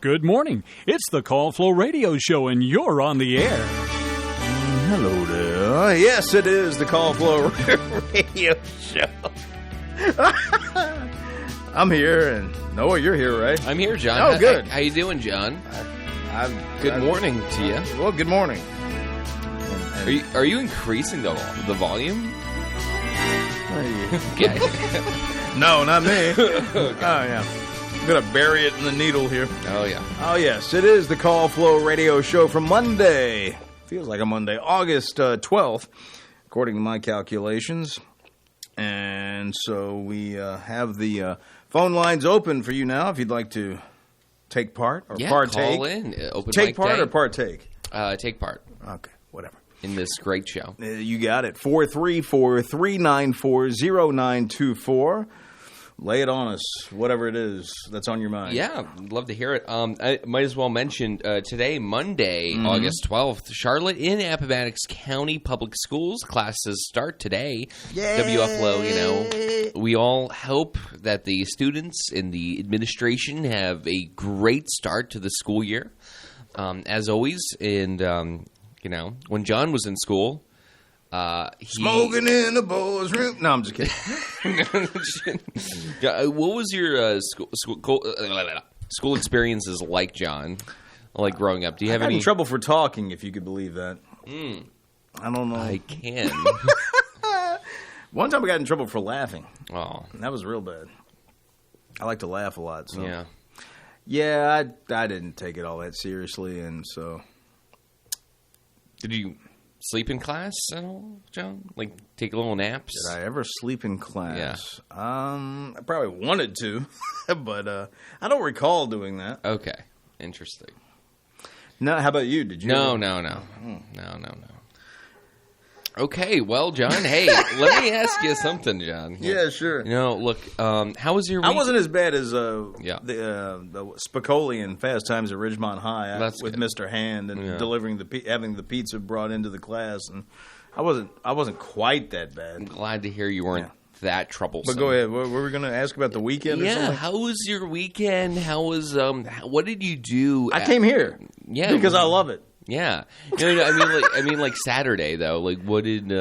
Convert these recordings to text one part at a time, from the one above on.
Good morning. It's the Call Flow Radio Show, and you're on the air. Hello there. Yes, it is the Call Flow Radio Show. I'm here, and Noah, you're here, right? I'm here, John. Oh, good. How you doing, John? Good morning to you. Well, good morning. Are you increasing the volume? Okay. No, not me. Oh, yeah. I'm going to bury it in the needle here. Oh, yeah. Oh, yes, it is the Call Flow Radio Show from Monday. Feels like a Monday, August 12th, according to my calculations. And so we have the phone lines open for you now if you'd like to take part or partake. Call in. Open take mic part day. or partake? Take part. Okay, whatever. In this great show. You got it. 434-394-0924. Lay it on us, whatever it is that's on your mind. Yeah, I'd love to hear it. I might as well mention today, Monday, August 12th, Charlotte in Appomattox County Public Schools. Classes start today. Yay! WFLO, we all hope that the students and the administration have a great start to the school year. As always, and, when John was in school, smoking in the boys' room. No, I'm just kidding. What was your school experiences like, John? Like growing up? Do you have any trouble for talking? If you could believe that. I don't know. I can. One time I got in trouble for laughing. Oh, that was real bad. I like to laugh a lot. So. Yeah. I didn't take it all that seriously, and so. Did you sleep in class at all, John? Like take little naps? Did I ever sleep in class? Yeah. I probably wanted to, but I don't recall doing that. Okay, interesting. No, how about you? Did you? No. Okay, well, John, hey, let me ask you something, John. Yeah, sure. Look, how was your week? I wasn't as bad as the Spicoli in Fast Times at Ridgemont High with good. Mr. Hand and delivering having the pizza brought into the class, and I wasn't quite that bad. I'm glad to hear you weren't that troublesome. But go ahead. Were we going to ask about the weekend? Or something? How was your weekend? How was what did you do? I came here. Yeah, because I love it. Yeah, I mean, like Saturday though. Like, what did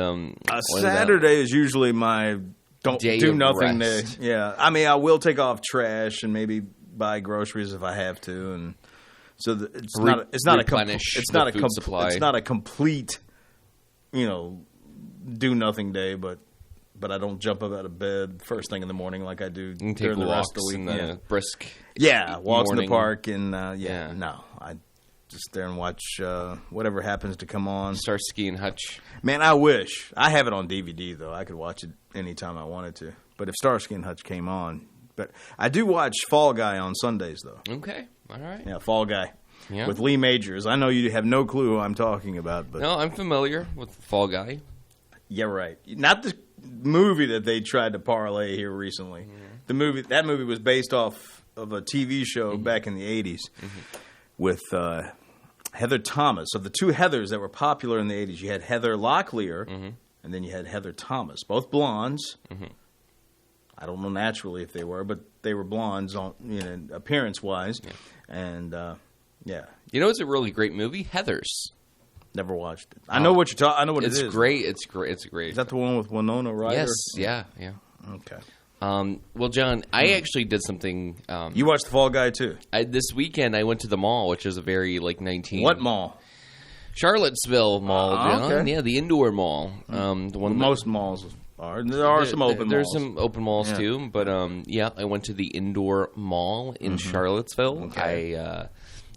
Saturday is usually my do nothing day. Yeah, I mean, I will take off trash and maybe buy groceries if I have to, and so it's not a complete, do nothing day, but I don't jump up out of bed first thing in the morning like I do during the rest of the week. In the brisk, walks morning. in the park, and no, I just there and watch whatever happens to come on. Starsky and Hutch. Man, I wish. I have it on DVD, though. I could watch it anytime I wanted to. But if Starsky and Hutch came on. But I do watch Fall Guy on Sundays, though. Okay. All right. Yeah, Fall Guy. Yeah. With Lee Majors. I know you have no clue who I'm talking about. But no, I'm familiar with Fall Guy. Yeah, right. Not the movie that they tried to parlay here recently. Mm-hmm. That movie was based off of a TV show back in the 80s with Heather Thomas. Of the two Heathers that were popular in the 80s, you had Heather Locklear, and then you had Heather Thomas. Both blondes. I don't know naturally if they were, but they were blondes, appearance-wise. Yeah. And, You know it's a really great movie? Heathers. Never watched it. I know what you're talking. I know what it is. It's great. It's great. Is that the one with Winona Ryder? Yes. Yeah. Okay. Well, John, I actually did something. You watched The Fall Guy, too? This weekend, I went to the mall, which is a very, 19... What mall? Charlottesville Mall, John. Okay. Yeah, the indoor mall. The one most malls are. There are some open malls. There's some open malls, too. But, I went to the indoor mall in Charlottesville. Okay.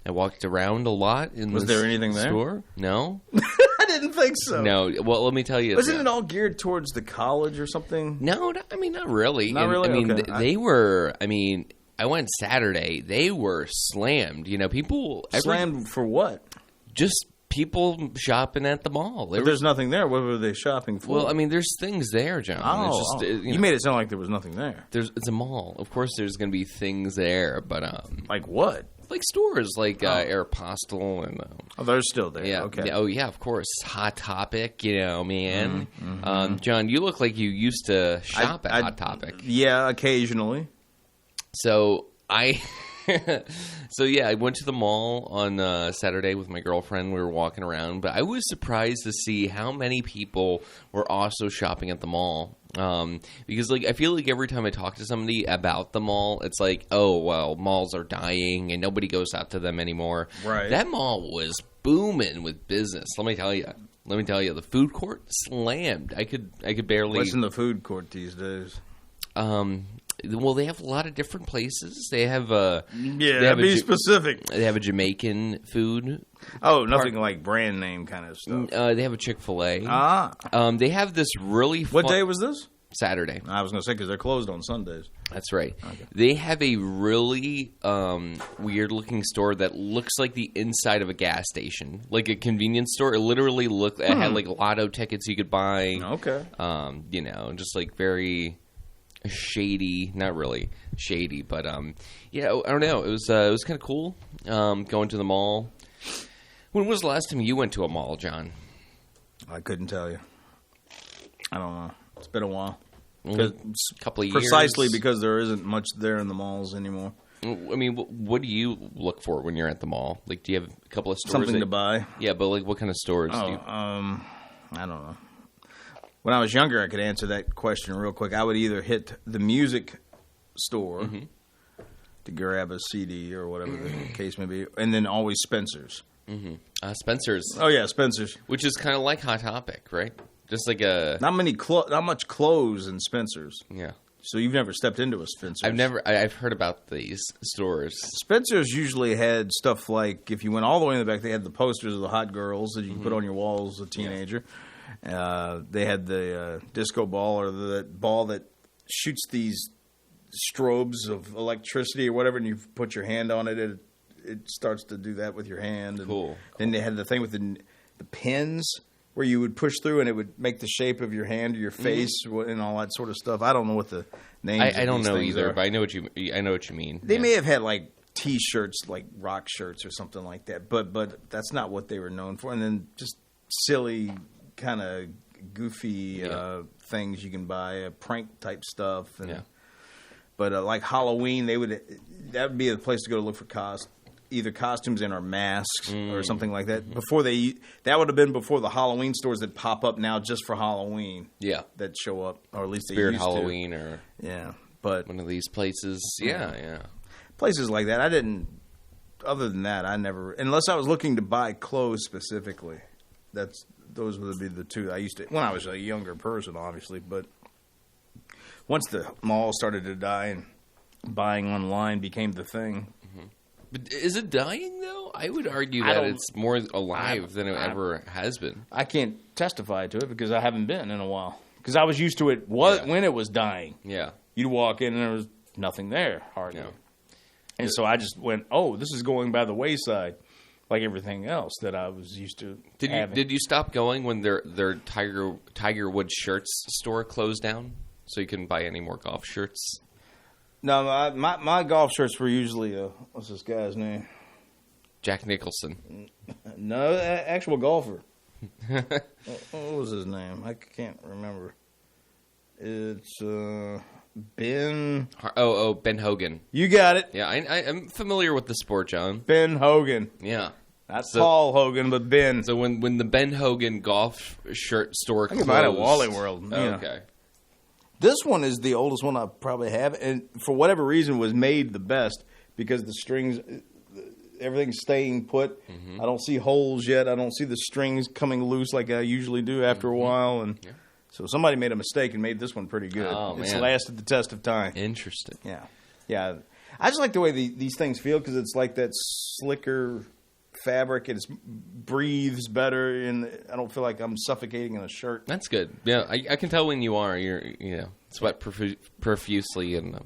I walked around a lot in Was there anything there? Store. No. I didn't think so. No. Well, let me tell you. Wasn't it all geared towards the college or something? No, not really. Not really? Okay. They were, I went Saturday. They were slammed. People... Slammed for what? Just people shopping at the mall. But there's nothing there. What were they shopping for? Well, there's things there, John. You made it sound like there was nothing there. It's a mall. Of course there's going to be things there, but... Like what? Like stores, like Aeropostale and... they're still there. Yeah. Okay. Oh, yeah, of course. Hot Topic, man. John, you look like you used to shop at Hot Topic. Yeah, occasionally. So I So yeah, I went to the mall on Saturday with my girlfriend. We were walking around, but I was surprised to see how many people were also shopping at the mall. Because like I feel like every time I talk to somebody about the mall, it's like, oh well, malls are dying and nobody goes out to them anymore. Right. That mall was booming with business. Let me tell you, the food court slammed. I could barely. What's in the food court these days? Well, they have a lot of different places. They have Be specific. They have a Jamaican food. Oh, nothing like brand name kind of stuff. They have a Chick-fil-A. They have this really fun... What day was this? Saturday. I was going to say because they're closed on Sundays. That's right. Okay. They have a really weird-looking store that looks like the inside of a gas station, like a convenience store. It literally looked. It had like lotto tickets you could buy. Okay. Just like very shady. Not really shady, but yeah. I don't know. It was kind of cool going to the mall. When was the last time you went to a mall, John? I couldn't tell you. I don't know. It's been a while. A couple of years. Precisely because there isn't much there in the malls anymore. I mean, what do you look for when you're at the mall? Like, do you have a couple of stores? Something to buy. Yeah, but like, what kind of stores? I don't know. When I was younger, I could answer that question real quick. I would either hit the music store to grab a CD or whatever the case may be, and then always Spencer's. Spencer's. Oh yeah, Spencer's. Which is kind of like Hot Topic, right? Just like a not much clothes in Spencer's. Yeah. So you've never stepped into a Spencer's? I've heard about these stores. Spencer's usually had stuff like, if you went all the way in the back, they had the posters of the hot girls that you could put on your walls as a teenager. They had the disco ball, or the ball that shoots these strobes of electricity or whatever, and you put your hand on it, it starts to do that with your hand. And cool. Then they had the thing with the pins where you would push through and it would make the shape of your hand or your face and all that sort of stuff. I don't know what the names. I don't know either, are. but I know what you mean. They may have had like T-shirts, like rock shirts or something like that, but that's not what they were known for. And then just silly, kind of goofy things you can buy, prank type stuff. And, But like Halloween, that would be the place to go to look for either costumes and or masks or something like that. That would have been before the Halloween stores that pop up now just for Halloween. Yeah, that show up, or at least Spirit they used Halloween to. or but one of these places. Yeah. Places like that. I didn't. Other than that, I never, unless I was looking to buy clothes specifically. Those would be the two I used to when I was a younger person, obviously. But once the mall started to die and buying online became the thing. But is it dying, though? I would argue that it's more alive than it ever has been. I can't testify to it because I haven't been in a while. Because I was used to it when it was dying. Yeah. You'd walk in and there was nothing there, hardly. Yeah. And so I just went, oh, this is going by the wayside, like everything else that I was used to having. Did you stop going when their Tiger Woods shirts store closed down so you couldn't buy any more golf shirts? No, my golf shirts were usually, what's this guy's name? Jack Nicholson. No, actual golfer. What was his name? I can't remember. It's Ben. Ben Hogan. You got it. Yeah, I'm familiar with the sport, John. Ben Hogan. Yeah. Not Paul Hogan, but Ben. So when the Ben Hogan golf shirt store closed. I can buy it at Wally World. Okay. This one is the oldest one I probably have, and for whatever reason was made the best because the strings, everything's staying put. Mm-hmm. I don't see holes yet. I don't see the strings coming loose like I usually do after a while, and so somebody made a mistake and made this one pretty good. Oh, it's lasted the test of time. Interesting. Yeah. I just like the way these things feel because it's like that slicker fabric. It breathes better, and I don't feel like I'm suffocating in a shirt. That's good. Yeah, I can tell when you are. You're sweat profusely and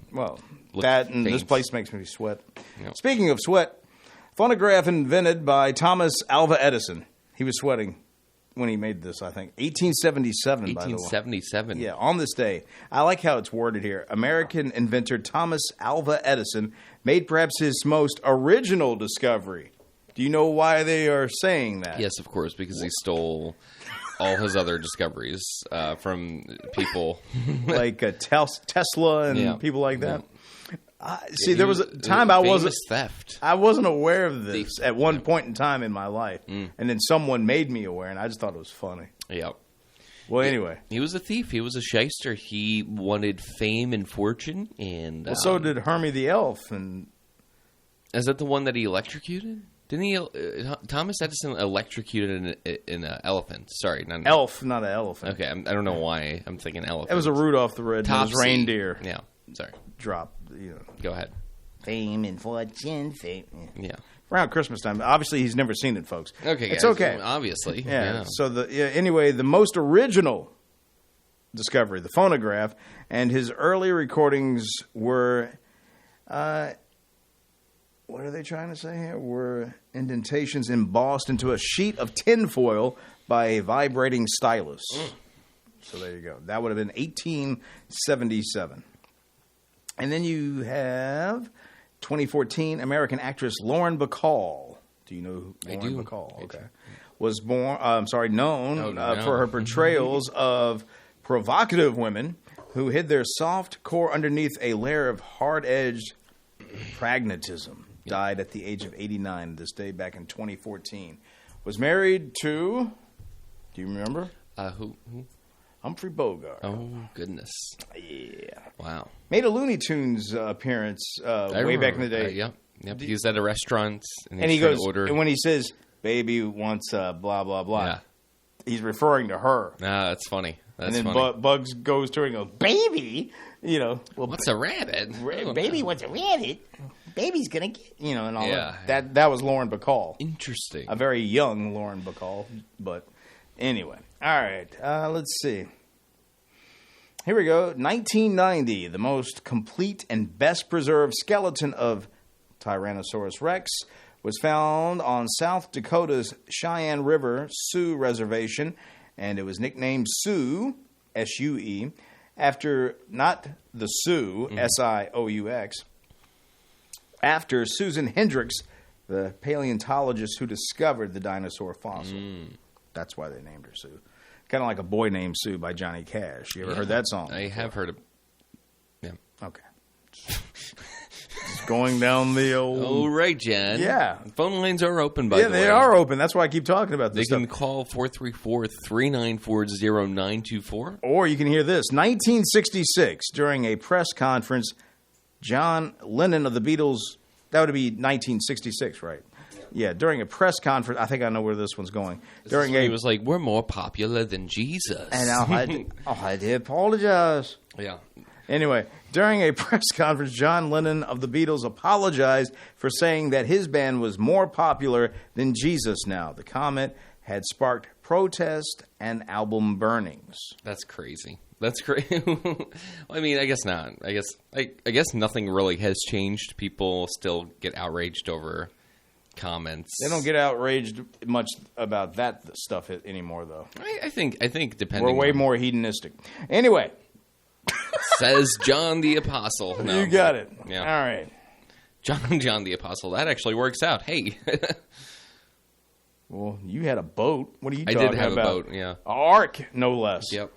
this place makes me sweat. Yep. Speaking of sweat, phonograph invented by Thomas Alva Edison. He was sweating when he made this. I think 1877. 1877. By the way. Yeah, on this day. I like how it's worded here. American inventor Thomas Alva Edison made perhaps his most original discovery. Do you know why they are saying that? Yes, of course, because he stole all his other discoveries from people like Tesla and people like that. See, there was a time I wasn't theft. I wasn't aware of this at one point in time in my life, and then someone made me aware, and I just thought it was funny. Yep. Well, anyway, He was a thief. He was a shyster. He wanted fame and fortune, and so did Hermie the elf, and is that the one that he electrocuted? Didn't he? Thomas Edison electrocuted an elephant. Sorry, not an elf, not an elephant. Okay, I don't know why I'm thinking elephant. It was a Rudolph the Red-Nosed Reindeer. Yeah, sorry. Drop. Go ahead. Fame and fortune, fame. Yeah. Around Christmas time. Obviously, he's never seen it, folks. Okay, it's guys, okay. Obviously. Yeah. So anyway, the most original discovery, the phonograph, and his early recordings were, what are they trying to say here? Were indentations embossed into a sheet of tinfoil by a vibrating stylus. So there you go. That would have been 1877. And then you have 2014 American actress Lauren Bacall. Do you know who Lauren Bacall? Okay. Was known for her portrayals of provocative women who hid their soft core underneath a layer of hard-edged pragmatism. Died at the age of 89 this day back in 2014. Was married to, do you remember? Who? Humphrey Bogart. Oh, goodness. Yeah. Wow. Made a Looney Tunes appearance way back in the day. Yep. He was at a restaurant and he goes, and when he says, "Baby wants blah blah blah," he's referring to her. That's funny. That's and then funny. Bugs goes to her and goes, "Baby, well, what's a rabbit? Baby, what's a rabbit? Baby's gonna get and all that. That was Lauren Bacall. Interesting. A very young Lauren Bacall, but anyway. All right, let's see. Here we go. 1990, the most complete and best preserved skeleton of Tyrannosaurus Rex was found on South Dakota's Cheyenne River Sioux Reservation, and it was nicknamed Sioux, S-U-E, after not the Sioux, S-I-O-U-X, after Susan Hendricks, the paleontologist who discovered the dinosaur fossil. That's why they named her Sue. Kind of like A Boy Named Sue by Johnny Cash. You ever heard that song? I have heard it. Yeah. Okay. Just going down the old... Oh, right, Jan. Yeah. Phone lines are open, by the way. Yeah, they are open. That's why I keep talking about this They can call 434-394-0924. Or you can hear this. 1966, during a press conference, John Lennon of the Beatles... That would be 1966, right? Yeah, during a press conference, I think I know where this one's going. He was like, "We're more popular than Jesus," and I had to apologize. Yeah. Anyway, during a press conference, John Lennon of the Beatles apologized for saying that his band was more popular than Jesus now. The comment had sparked protest and album burnings. That's crazy. That's crazy. I mean, I guess not. I guess nothing really has changed. People still get outraged over comments. They don't get outraged much about that stuff anymore, though. I think depending. We're way more hedonistic. Anyway, says John the Apostle. No, you got it. Yeah. All right, John the Apostle. That actually works out. Hey. Well, you had a boat. What are you talking about? I did have a boat. Yeah, an ark, no less. Yep.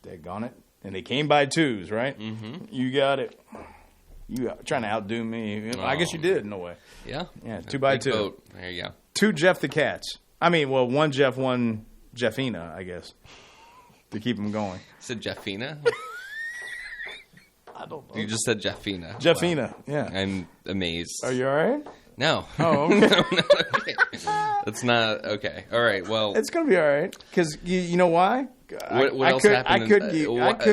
Daggone it. And they came by twos, right? Mm-hmm. You got it. You trying to outdo me. I guess you did, in a way. Yeah. Yeah, 2x2. Boat. There you go. 2 Jeff the Cats. I mean, well, 1 Jeff, 1 Jeffina, I guess, to keep them going. Said Jeffina? I don't know. You just said Jeffina. Jeffina, wow. Yeah. I'm amazed. Are you all right? No. Oh, okay. No, okay. That's not okay. All right. Well, it's gonna be all right because you know why? What else happened?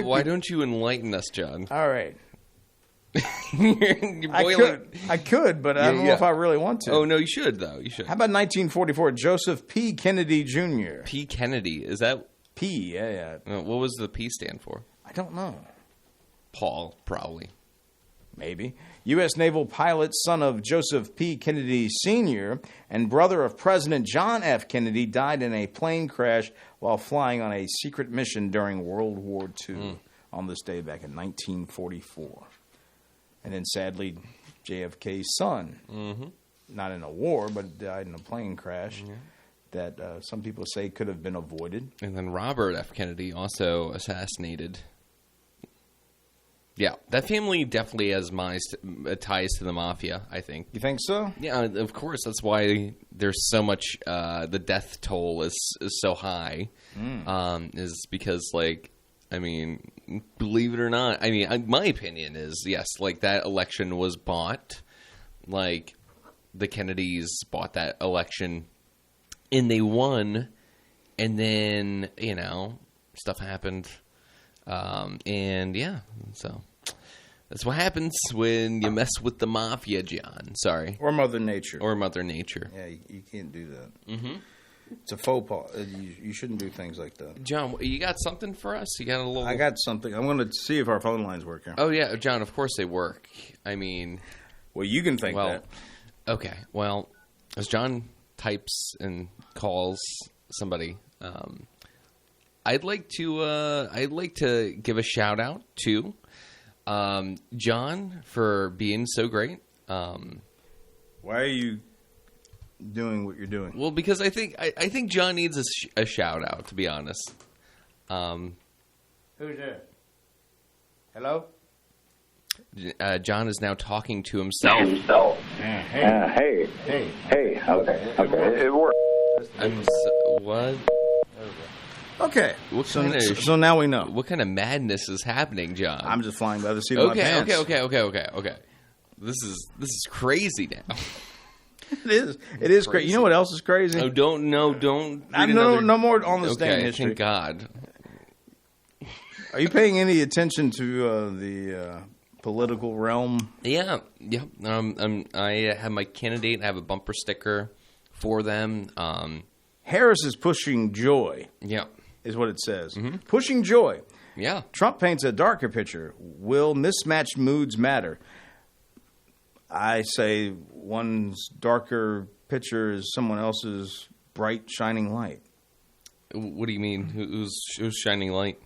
Why don't you enlighten us, John? All right. You're boiling. I could, but I don't know if I really want to. Oh no, you should though. You should. How about 1944? Joseph P. Kennedy Jr. P. Kennedy, is that P? Yeah. What was the P stand for? I don't know. Paul, probably. Maybe. U.S. naval pilot, son of Joseph P. Kennedy Sr. and brother of President John F. Kennedy, died in a plane crash while flying on a secret mission during World War II on this day back in 1944. And then, sadly, JFK's son, not in a war, but died in a plane crash that some people say could have been avoided. And then Robert F. Kennedy also assassinated. Yeah, that family definitely has ties to the mafia, I think. You think so? Yeah, of course. That's why there's so much. The death toll is so high. Is because, like, I mean, believe it or not, I mean, my opinion is yes, like that election was bought. Like the Kennedys bought that election, and they won, and then stuff happened, and yeah, so. That's what happens when you mess with the mafia, John. Sorry. Or Mother Nature. Or Mother Nature. Yeah, you can't do that. Mm-hmm. It's a faux pas. You shouldn't do things like that. John, you got something for us? You got a little... I got something. I'm going to see if our phone lines work here. Oh, yeah, John, of course they work. I mean... Well, you can think that. Okay, well, as John types and calls somebody, I'd like to give a shout-out to... John, for being so great. Why are you doing what you're doing? Well, because I think John needs a shout out. To be honest. Who's there? Hello? John is now talking to himself. Hey. Okay. It worked. What? Okay. So now we know. What kind of madness is happening, John? I'm just flying by the seat of my pants. Okay. This is crazy now. It is crazy. You know what else is crazy? Oh, don't. No more on the stand history. Thank God. Are you paying any attention to the political realm? Yeah. I have my candidate. I have a bumper sticker for them. Harris is pushing joy. Yeah. Is what it says. Mm-hmm. Pushing joy. Yeah. Trump paints a darker picture. Will mismatched moods matter? I say one's darker picture is someone else's bright, shining light. What do you mean? Who's shining light?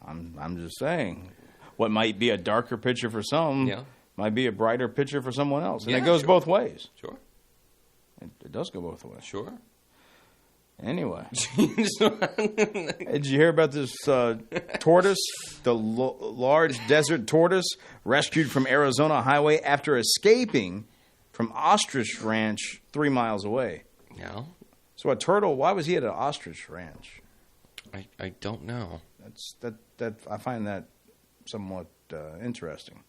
I'm just saying. What might be a darker picture for some might be a brighter picture for someone else. And it goes both ways. Sure. It does go both ways. Sure. Anyway, did you hear about this tortoise, the large desert tortoise rescued from Arizona highway after escaping from ostrich ranch 3 miles away? No. So a turtle, why was he at an ostrich ranch? I don't know. I find that somewhat interesting.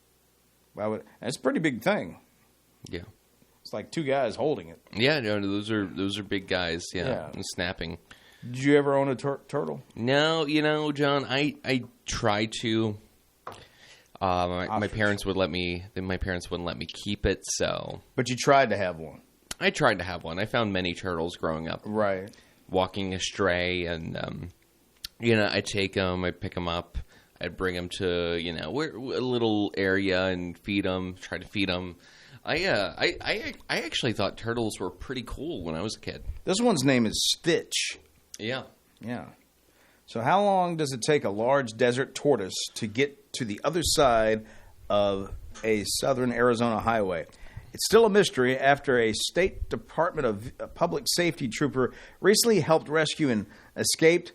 It's a pretty big thing. Yeah. It's like two guys holding it. Yeah, no, those are big guys. Yeah. And snapping. Did you ever own a turtle? No, John. I tried to. My parents would let me. My parents wouldn't let me keep it. So. But you tried to have one. I tried to have one. I found many turtles growing up. Right. Walking astray, and I'd take them. I'd pick them up. I'd bring them to a little area and feed them. Try to feed them. I actually thought turtles were pretty cool when I was a kid. This one's name is Stitch. Yeah. Yeah. So how long does it take a large desert tortoise to get to the other side of a southern Arizona highway? It's still a mystery after a State Department of Public Safety trooper recently helped rescue an escaped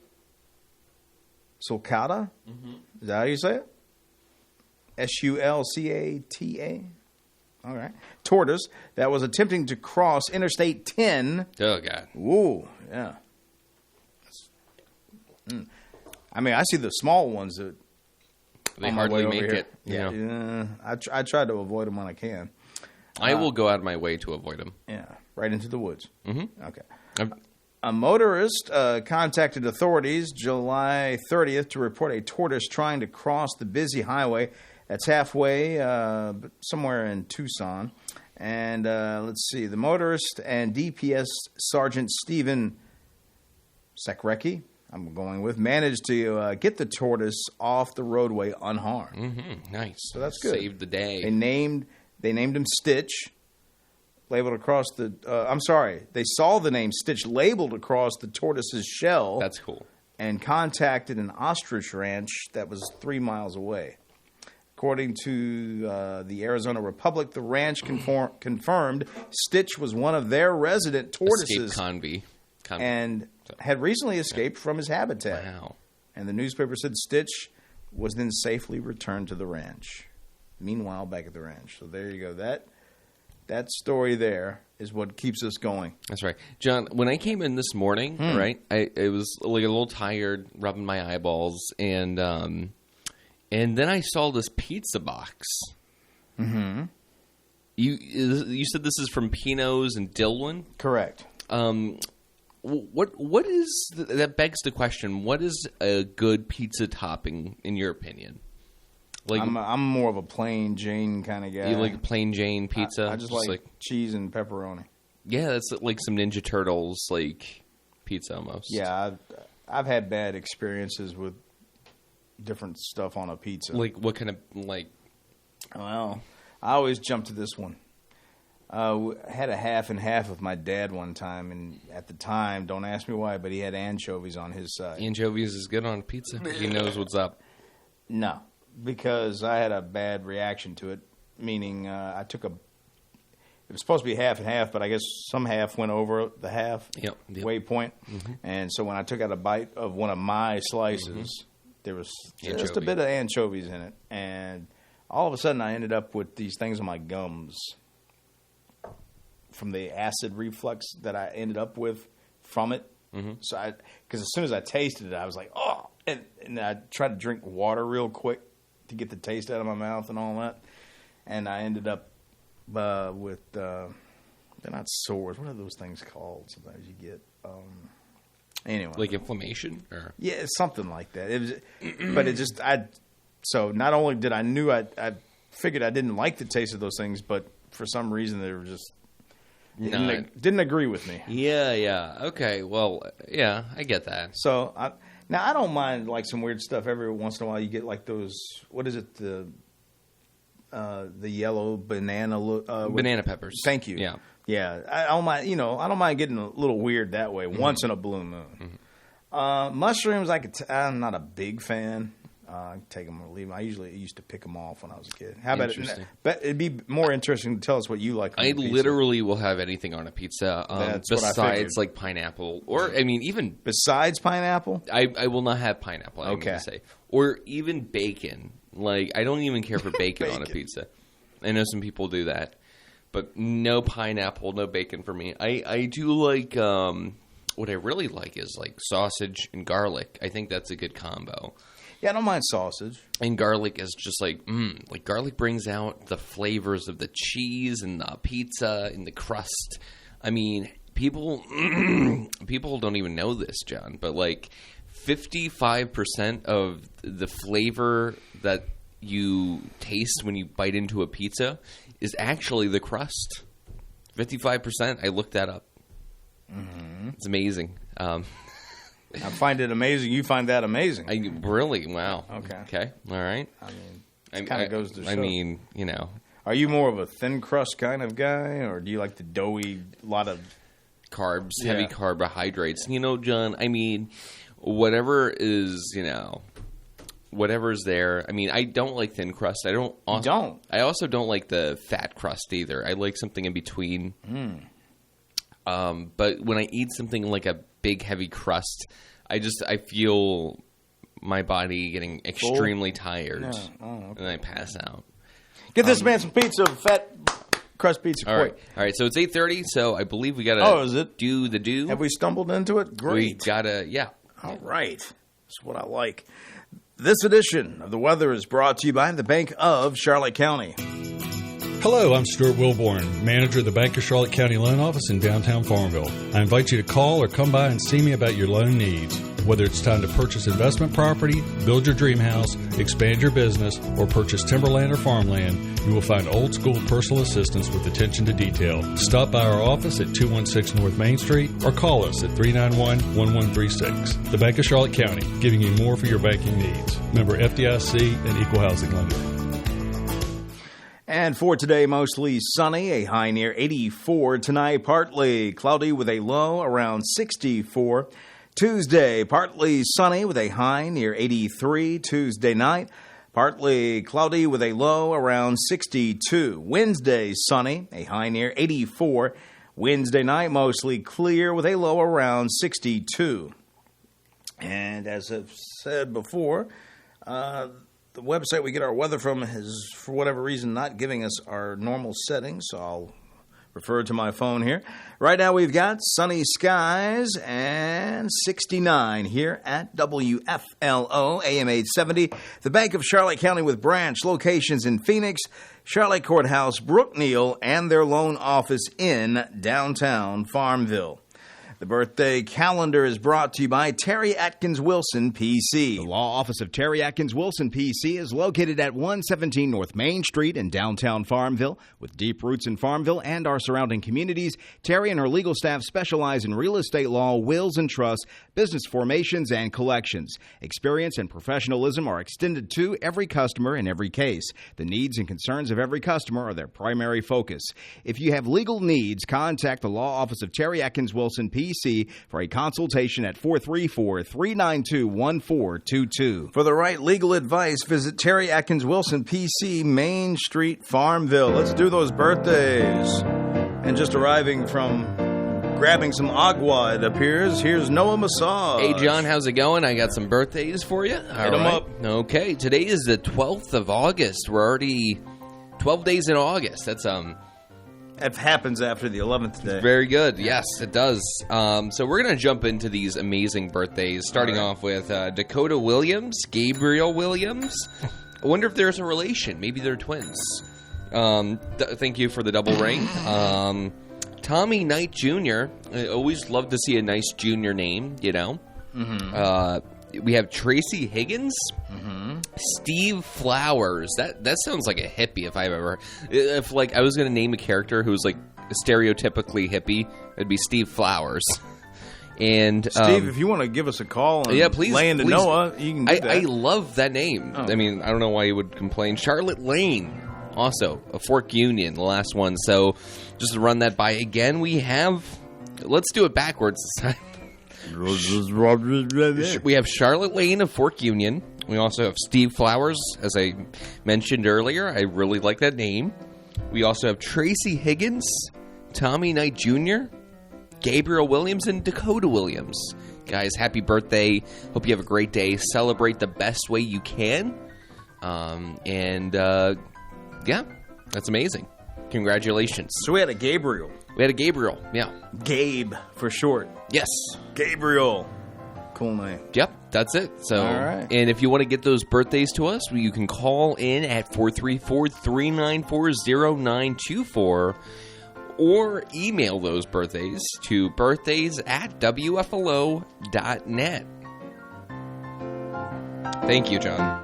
sulcata. Mm-hmm. Is that how you say it? Sulcata? All right. Tortoise that was attempting to cross Interstate 10. Oh, God. Ooh, yeah. I mean, I see the small ones that they hardly make it. Yeah. I try to avoid them when I can. I will go out of my way to avoid them. Yeah, right into the woods. Mm-hmm. Okay. A motorist contacted authorities July 30th to report a tortoise trying to cross the busy highway that's halfway somewhere in Tucson. And let's see, the motorist and DPS Sergeant Stephen Sekrecki, I'm going with, managed to get the tortoise off the roadway unharmed. Mm-hmm. Nice. So that's good. Saved the day. They named him Stitch, labeled across the... they saw the name Stitch labeled across the tortoise's shell. That's cool. And contacted an ostrich ranch that was 3 miles away. According to the Arizona Republic, the ranch confirmed Stitch was one of their resident tortoises. Escaped and had recently escaped from his habitat. Wow. And the newspaper said Stitch was then safely returned to the ranch. Meanwhile, back at the ranch. So there you go. That story there is what keeps us going. That's right. John, when I came in this morning, right, I was like a little tired, rubbing my eyeballs, and then I saw this pizza box. Mm-hmm. You said this is from Pino's in Dillwyn? Correct. What is that begs the question? What is a good pizza topping in your opinion? Like I'm more of a plain Jane kind of guy. You like plain Jane pizza? I just like cheese and pepperoni. Yeah, that's like some Ninja Turtles like pizza almost. Yeah, I've had bad experiences with different stuff on a pizza. Like what kind of like? Well, I always jump to this one. I had a half and half with my dad one time, and at the time, don't ask me why, but he had anchovies on his side. Anchovies is good on pizza. He knows what's up. No, because I had a bad reaction to it, meaning I took it was supposed to be half and half, but I guess some half went over the half waypoint. Mm-hmm. And so when I took out a bite of one of my slices, there was just a bit of anchovies in it. And all of a sudden, I ended up with these things on my gums from the acid reflux that I ended up with from it. Mm-hmm. So because as soon as I tasted it, I was like, oh, and I tried to drink water real quick to get the taste out of my mouth and all that. And I ended up with, they're not sores. What are those things called? Sometimes you get, anyway. Like inflammation? Or? Yeah, it's something like that. It was, but it just, so not only did I figured I didn't like the taste of those things, but for some reason they were just, didn't agree with me. Yeah. Okay. Well, yeah, I get that. So now I don't mind like some weird stuff. Every once in a while, you get like those. What is it? The yellow banana. Banana peppers. Thank you. Yeah. I don't mind. I don't mind getting a little weird that way once in a blue moon. Mm-hmm. Mushrooms, I'm not a big fan. Take them or leave them. I usually used to pick them off when I was a kid. How about it? But it'd be more interesting to tell us what you like on I pizza. Literally will have anything on a pizza besides like pineapple. Or, I mean, even... Besides pineapple? I will not have pineapple, I mean to say. Or even bacon. Like, I don't even care for bacon on a pizza. I know some people do that. But no pineapple, no bacon for me. I do like... what I really like is like sausage and garlic. I think that's a good combo. Yeah, I don't mind sausage. And garlic is just like garlic brings out the flavors of the cheese and the pizza and the crust. I mean, people don't even know this, John, but like 55% of the flavor that you taste when you bite into a pizza is actually the crust. 55%. I looked that up. Mm-hmm. It's amazing. I find it amazing. You find that amazing. Really? Wow. Okay. All right. I mean, it kind of goes to show. I mean, Are you more of a thin crust kind of guy, or do you like the doughy, lot of carbs, heavy carbohydrates? John, I mean, whatever is, whatever's there. I mean, I don't like thin crust. I also don't like the fat crust either. I like something in between. But when I eat something like a big heavy crust, I feel my body getting extremely tired, and I pass out. Get this man some pizza, fat crust pizza. All right. So it's 8:30. So I believe we gotta do the do. Have we stumbled into it? Great. We gotta, All right. That's what I like. This edition of The Weather is brought to you by the Bank of Charlotte County. Hello, I'm Stuart Wilborn, manager of the Bank of Charlotte County Loan Office in downtown Farmville. I invite you to call or come by and see me about your loan needs. Whether it's time to purchase investment property, build your dream house, expand your business, or purchase timberland or farmland, you will find old school personal assistance with attention to detail. Stop by our office at 216 North Main Street or call us at 391-1136. The Bank of Charlotte County, giving you more for your banking needs. Member FDIC and Equal Housing Lender. And for today, mostly sunny, a high near 84. Tonight, partly cloudy with a low around 64. Tuesday, partly sunny with a high near 83. Tuesday night, partly cloudy with a low around 62. Wednesday, sunny, a high near 84. Wednesday night, mostly clear with a low around 62. And as I've said before, The website we get our weather from is, for whatever reason, not giving us our normal settings, so I'll refer to my phone here. Right now we've got sunny skies and 69 here at WFLO AM 870. The Bank of Charlotte County with branch locations in Phoenix, Charlotte Courthouse, Brookneal, and their loan office in downtown Farmville. The birthday calendar is brought to you by Terry Atkins Wilson, PC. The law office of Terry Atkins Wilson, PC, is located at 117 North Main Street in downtown Farmville. With deep roots in Farmville and our surrounding communities, Terry and her legal staff specialize in real estate law, wills and trusts, business formations, and collections. Experience and professionalism are extended to every customer in every case. The needs and concerns of every customer are their primary focus. If you have legal needs, contact the law office of Terry Atkins Wilson, PC, for a consultation at 434-392-1422. For the right legal advice, visit Terry Atkins Wilson, PC, Main Street, Farmville. Let's do those birthdays. And just arriving from grabbing some agua, it appears, here's Noah Massage. Hey, John, how's it going? I got some birthdays for you. Hit 'em up. Okay, today is the 12th of August. We're already 12 days in August. That's It happens after the 11th day. very good. Yes, it does. So we're going to jump into these amazing birthdays, starting off with Dakota Williams, Gabriel Williams. I wonder if there's a relation. Maybe they're twins. Thank you for the double ring. Tommy Knight Jr. I always love to see a nice junior name, you know. We have Tracy Higgins, Steve Flowers. That sounds like a hippie if I've ever. If like I was going to name a character who's like stereotypically hippie, it'd be Steve Flowers. And Steve, if you want to give us a call and please, lay into Noah, you can do that. I love that name. I mean, I don't know why you would complain. Charlotte Lane, also a Fork Union, the last one. So just to run that by again, we have. Let's do it backwards this time. We have Charlotte Lane of Fork Union. We also have Steve Flowers, as I mentioned earlier. I really like that name. We also have Tracy Higgins, Tommy Knight Jr., Gabriel Williams, and Dakota Williams. Guys, happy birthday. Hope you have a great day. Celebrate the best way you can. Yeah, that's amazing. Congratulations. So we had a Gabriel. We had a Gabriel, yeah. Gabe, for short. Yes. Gabriel. Cool name. Yep, that's it. So, all right. And if you want to get those birthdays to us, you can call in at 434-394-0924 or email those birthdays to birthdays@wflo.net. Thank you, John.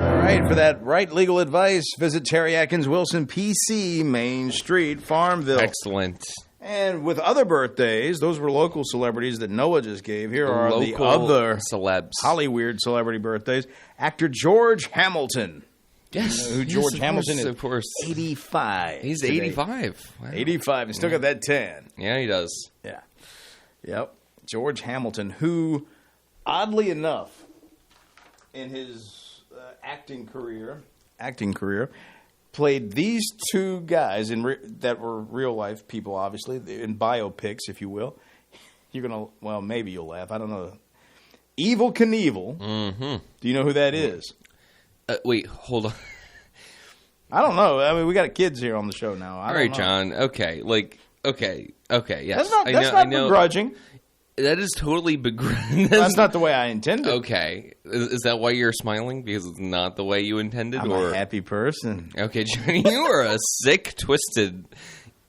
All right, for that right legal advice, visit Terry Atkins Wilson, PC, Main Street, Farmville. Excellent. And with other birthdays, those were local celebrities that Noah just gave. Here are the Local other celebs. Hollywood celebrity birthdays. Actor George Hamilton. Yes. You know who George Hamilton is? Of course. 85. He's today. 85. Wow. 85. He's still got that 10. Yeah, he does. Yeah. Yep. George Hamilton, who, oddly enough, in his acting career, played these two guys that were real life people, obviously, in biopics, if you will. You're going to, well, maybe you'll laugh. I don't know. Evel Knievel. Mm-hmm. Do you know who that is? Wait, hold on. I don't know. I mean, we got kids here on the show now. All right, John. Okay. Okay, yes. That's not begrudging. That is totally begrudging. That's not the way I intended. Okay. Is that why you're smiling? Because it's not the way you intended? I'm a happy person. Okay, John, you are a sick, twisted,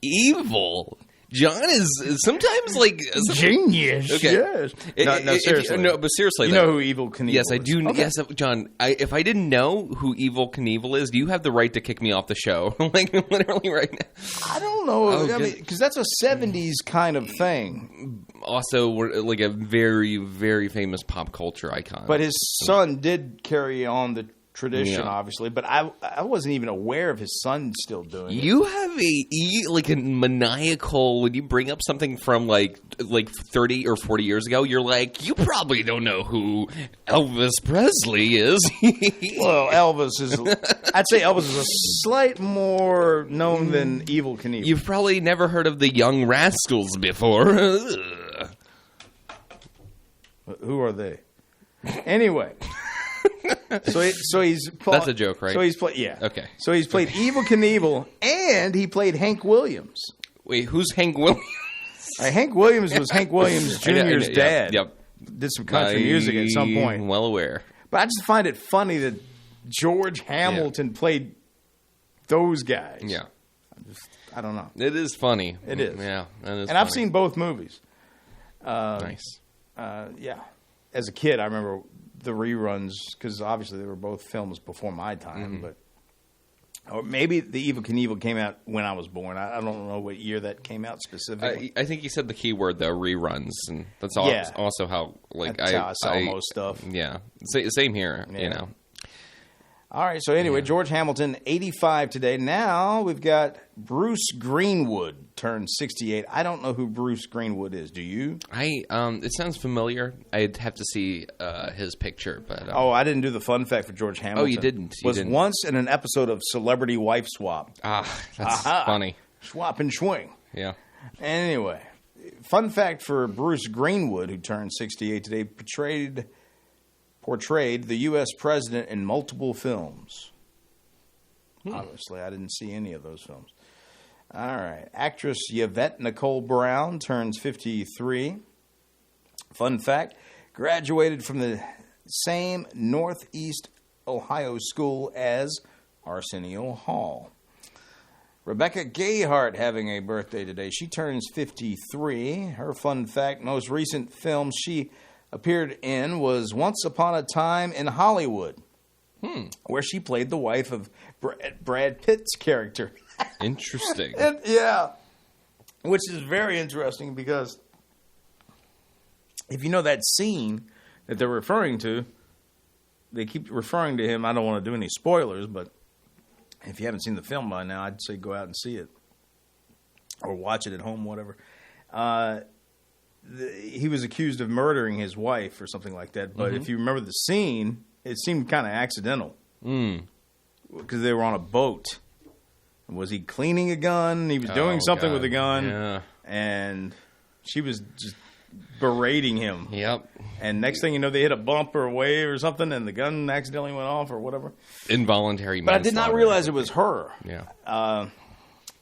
evil. John is sometimes like genius. Okay. Yes. No, seriously. But seriously, you know who Evel Knievel is? Yes, I do. Okay. Yes, John. If I didn't know who Evel Knievel is, you have the right to kick me off the show. Like literally right now. I don't know. I mean, because that's a '70s kind of thing. Also, we're like a very, very famous pop culture icon. But his son did carry on the tradition, Yeah. obviously. But I wasn't even aware of his son still doing it. You have a maniacal when you bring up something from like 30 or 40 years ago. You're like, you probably don't know who Elvis Presley is. Well, Elvis is. I'd say Elvis is a slight more known than Evel Knievel. You've probably never heard of the Young Rascals before. Who are they? Anyway. So he's That's a joke, right? So he's played, yeah. Okay. So he's played Evel Knievel, and he played Hank Williams. Wait, who's Hank Williams? Hank Williams was Hank Williams Jr.'s dad. Yep. Did some country music at some point. Well aware. But I just find it funny that George Hamilton played those guys. Yeah. I don't know. It is funny. It is. Yeah. That is And I've funny. seen both movies. Nice. Yeah. As a kid, I remember the reruns, because obviously they were both films before my time. But or maybe the Evel Knievel came out when I was born. I don't know what year that came out specifically. I think you said the key word, though, reruns. And that's also how, like, That's how I saw most stuff. Yeah. Same here, Yeah. you know. All right, so anyway, George Hamilton, 85 today. Now we've got Bruce Greenwood, turned 68. I don't know who Bruce Greenwood is. Do you? It sounds familiar. I'd have to see his picture, but I didn't do the fun fact for George Hamilton. Oh, you didn't. You was didn't. once in an episode of Celebrity Wife Swap. That's funny. Swap and swing. Yeah. Anyway, fun fact for Bruce Greenwood, who turned 68 today, portrayed the U.S. president in multiple films. Obviously, I didn't see any of those films. All right. Actress Yvette Nicole Brown turns 53. Fun fact, graduated from the same Northeast Ohio school as Arsenio Hall. Rebecca Gayheart having a birthday today. She turns 53. Her fun fact, most recent film she appeared in was Once Upon a Time in Hollywood, where she played the wife of Brad Pitt's character. Interesting. Yeah, which is very interesting because if you know that scene that they're referring to, they keep referring to him. I don't want to do any spoilers, but if you haven't seen the film by now, I'd say go out and see it or watch it at home, whatever. He was accused of murdering his wife or something like that. But if you remember the scene, it seemed kind of accidental because they were on a boat. Was he cleaning a gun? He was doing something with a gun, and she was just berating him. Yep. And next thing you know, they hit a bump or a wave or something, and the gun accidentally went off or whatever. Involuntary But I did not manslaughter. realize it was her. Yeah.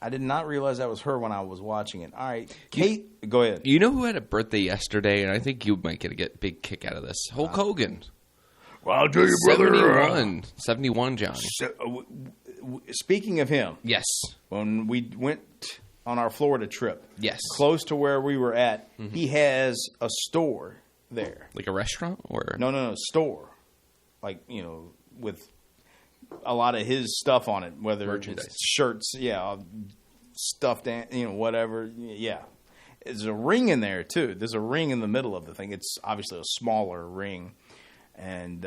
I did not realize that was her when I was watching it. All right, Kate, go ahead. You know who had a birthday yesterday, and I think you might get a big kick out of this? Hulk Hogan. Well, I'll tell you, brother. 71, John. Speaking of him, Yes. when we went on our Florida trip, Yes. close to where we were at, he has a store there. Like a restaurant? Or No, store. Like, with a lot of his stuff on it, whether Merchandise. it's shirts, stuffed, whatever. Yeah. There's a ring in there, too. There's a ring in the middle of the thing. It's obviously a smaller ring. And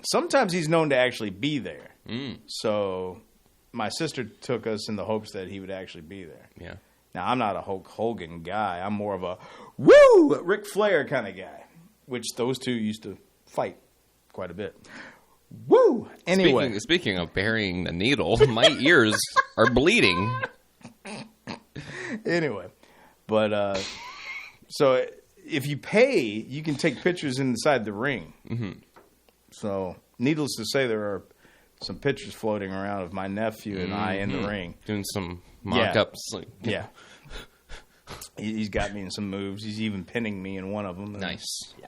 sometimes he's known to actually be there. So my sister took us in the hopes that he would actually be there. Yeah. Now, I'm not a Hulk Hogan guy. I'm more of a, woo, Ric Flair kind of guy, which those two used to fight quite a bit. Woo! Anyway. Speaking of burying the needle, my ears are bleeding. Anyway. But, so if you pay, you can take pictures inside the ring. So, needless to say, there are some pictures floating around of my nephew and I in the ring. Doing some mock-ups. Yeah. He's got me in some moves. He's even pinning me in one of them. Nice. Yeah.